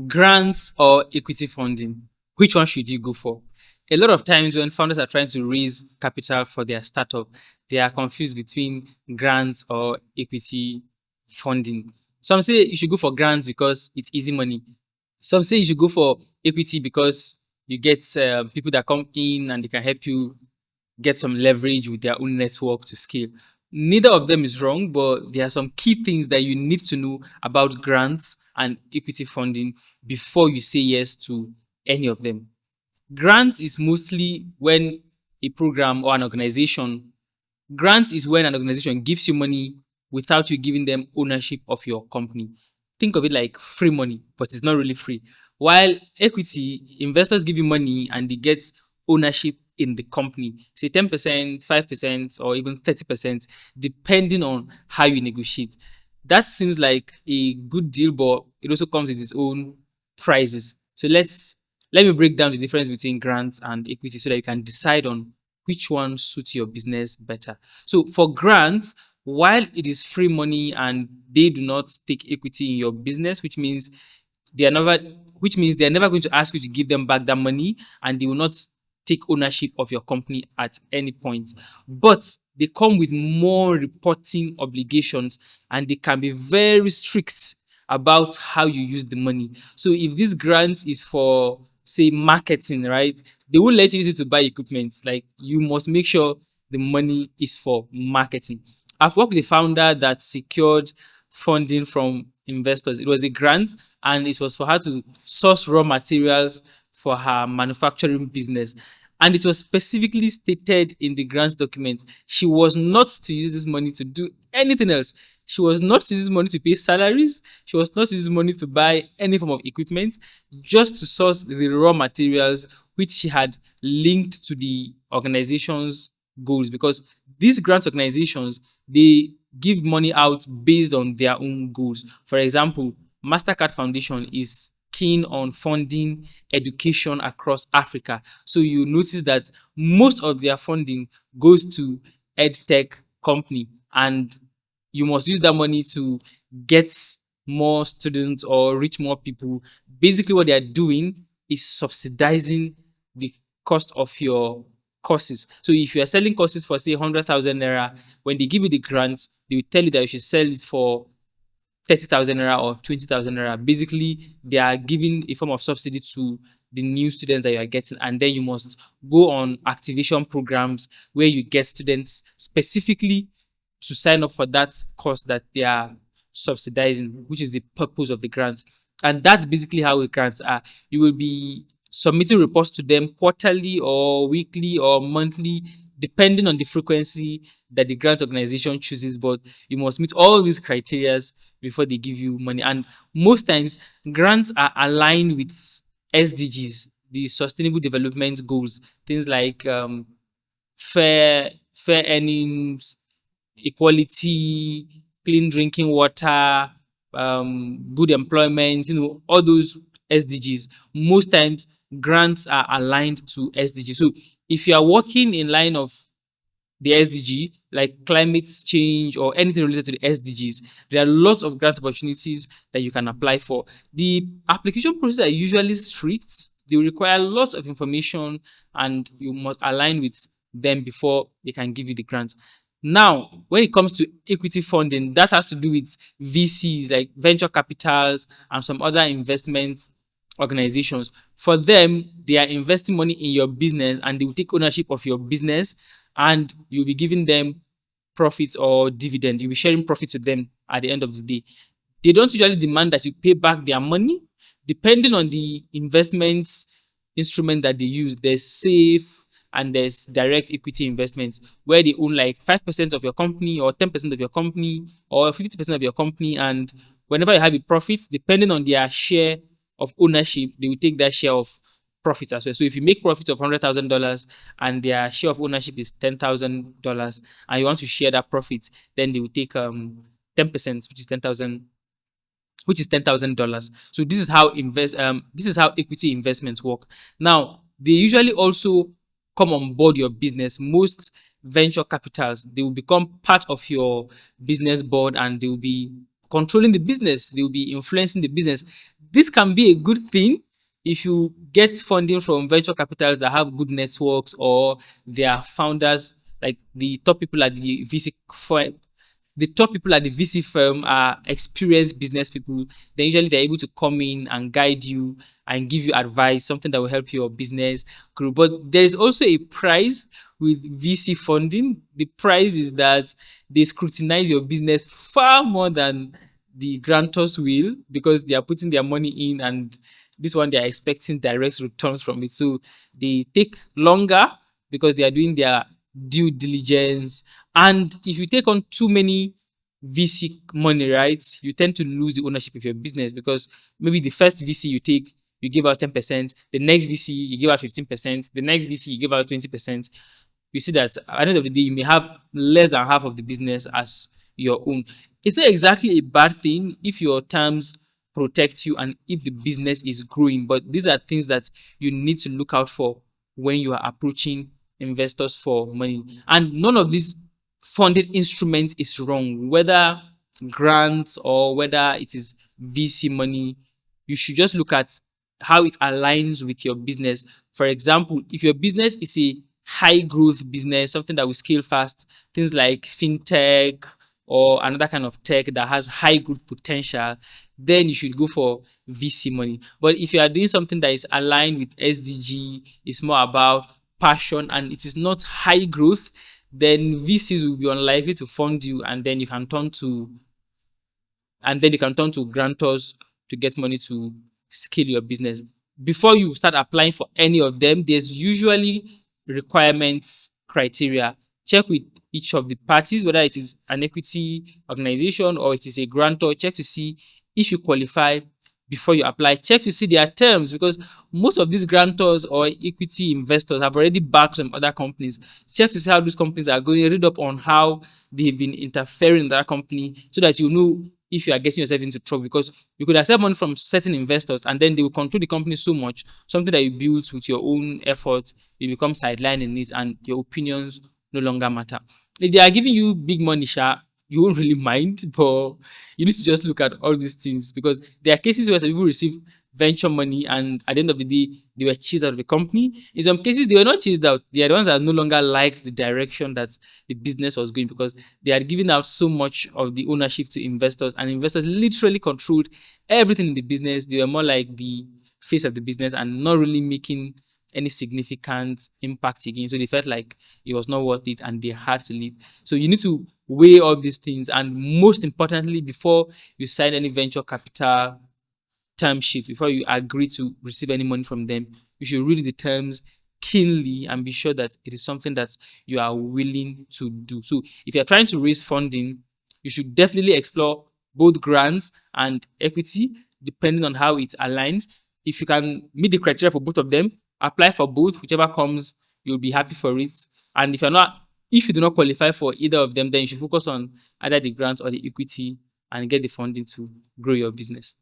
Grants or equity funding? Which one should you go for? A lot of times when founders are trying to raise capital for their startup, they are confused between grants or equity funding. Some say you should go for grants because it's easy money. Some say you should go for equity because you get people that come in and they can help you get some leverage with their own network to scale. Neither of them is wrong, but there are some key things that you need to know about grants and equity funding before you say yes to any of them. Grant is mostly when a program or an organization, grant is when an organization gives you money without you giving them ownership of your company. Think of it like free money, but it's not really free. While equity, investors give you money and they get ownership in the company, say 10%, 5%, or even 30%, depending on how you negotiate. That seems like a good deal, but it also comes with its own prices. So let me break down the difference between grants and equity so that you can decide on which one suits your business better. So for grants, while it is free money and they do not take equity in your business, they are never which means they're never going to ask you to give them back that money, and they will not take ownership of your company at any point. But they come with more reporting obligations and they can be very strict about how you use the money. So if this grant is for, say, marketing, right, they won't let you use it to buy equipment. Like, you must make sure the money is for marketing. I've worked with a founder that secured funding from investors. It was a grant and it was for her to source raw materials for her manufacturing business. And it was specifically stated in the grant document she was not to use this money to do anything else. She was not to use this money to pay salaries. She was not to use this money to buy any form of equipment, just to source the raw materials which she had linked to the organization's goals. Because these grant organizations, they give money out based on their own goals. For example, Mastercard Foundation is keen on funding education across Africa. So you notice that most of their funding goes to edtech company, and you must use that money to get more students or reach more people. Basically, what they are doing is subsidizing the cost of your courses. So if you are selling courses for, say, 100,000 naira, when they give you the grant, they will tell you that you should sell it for 30,000 naira or 20,000 naira. Basically, they are giving a form of subsidy to the new students that you are getting, and then you must go on activation programs where you get students specifically to sign up for that course that they are subsidizing, which is the purpose of the grants. And that's basically how the grants are. You will be submitting reports to them quarterly or weekly or monthly, depending on the frequency that the grant organization chooses. But you must meet all these criteria before they give you money. And most times, grants are aligned with SDGs, the Sustainable Development Goals, things like fair earnings, equality, clean drinking water, good employment, all those SDGs. Most times, grants are aligned to SDG. So if you are working in line of the SDG, like climate change or anything related to the SDGs, there are lots of grant opportunities that you can apply for. The application process are usually strict. They require lots of information and you must align with them before they can give you the grant. Now, when it comes to equity funding, that has to do with VCs like venture capitals and some other investment organizations. For them, they are investing money in your business and they will take ownership of your business, and you'll be giving them profits or dividend. You'll be sharing profits with them at the end of the day. They don't usually demand that you pay back their money. Depending on the investment instrument that they use, there's safe and there's direct equity investments where they own like 5% of your company or 10% of your company or 50% of your company. And whenever you have a profit, depending on their share of ownership, they will take that share of profits as well. So if you make profit of $100,000 and their share of ownership is $10,000 and you want to share that profit, then they will take 10%, which is $10,000. So this is how equity investments work. Now, they usually also come on board your business. Most venture capitals, they will become part of your business board and they will be controlling the business. They will be influencing the business. this can be a good thing if you get funding from venture capitals that have good networks, or their founders, like the top people at the VC firm are experienced business people. Then usually they're able to come in and guide you and give you advice, something that will help your business grow. But there is also a price with VC funding. The price is that they scrutinize your business far more than the grantors will, because they are putting their money in, and this one they are expecting direct returns from it. So they take longer because they are doing their due diligence. And if you take on too many VC money, right, you tend to lose the ownership of your business, because maybe the first VC you take, you give out 10%, the next VC you give out 15%, the next VC you give out 20%. You see that at the end of the day, you may have less than half of the business as your own. It's not exactly a bad thing if your terms protect you and if the business is growing, but these are things that you need to look out for when you are approaching investors for money. And none of these funded instruments is wrong, whether grants or whether it is VC money. You should just look at how it aligns with your business. For example, if your business is a high growth business, something that will scale fast, things like fintech or another kind of tech that has high growth potential, then you should go for VC money. But if you are doing something that is aligned with SDG, it's more about passion and it is not high growth, then VCs will be unlikely to fund you, and then you can turn to grantors to get money to scale your business. Before you start applying for any of them, there's usually requirements criteria. Check with each of the parties, whether it is an equity organization or it is a grantor. Check to see if you qualify before you apply. Check to see their terms, because most of these grantors or equity investors have already backed some other companies. Check to see how these companies are going. Read up on how they've been interfering in that company, so that you know if you are getting yourself into trouble, because you could accept money from certain investors and then they will control the company so much, something that you built with your own effort, you become sidelined in it and your opinions no longer matter. If they are giving you big money, sha, you won't really mind, but you need to just look at all these things, because there are cases where some people receive venture money and at the end of the day they were chased out of the company. In some cases they were not chased out, they are the ones that no longer liked the direction that the business was going, because they had given out so much of the ownership to investors, and investors literally controlled everything in the business. They were more like the face of the business and not really making any significant impact again. So they felt like it was not worth it and they had to leave. So you need to weigh all these things, and most importantly, before you sign any venture capital term sheet, before you agree to receive any money from them, you should read the terms keenly and be sure that it is something that you are willing to do. So if you're trying to raise funding, you should definitely explore both grants and equity depending on how it aligns. If you can meet the criteria for both of them, apply for both. Whichever comes, you'll be happy for it. And if you do not qualify for either of them, then you should focus on either the grant or the equity and get the funding to grow your business.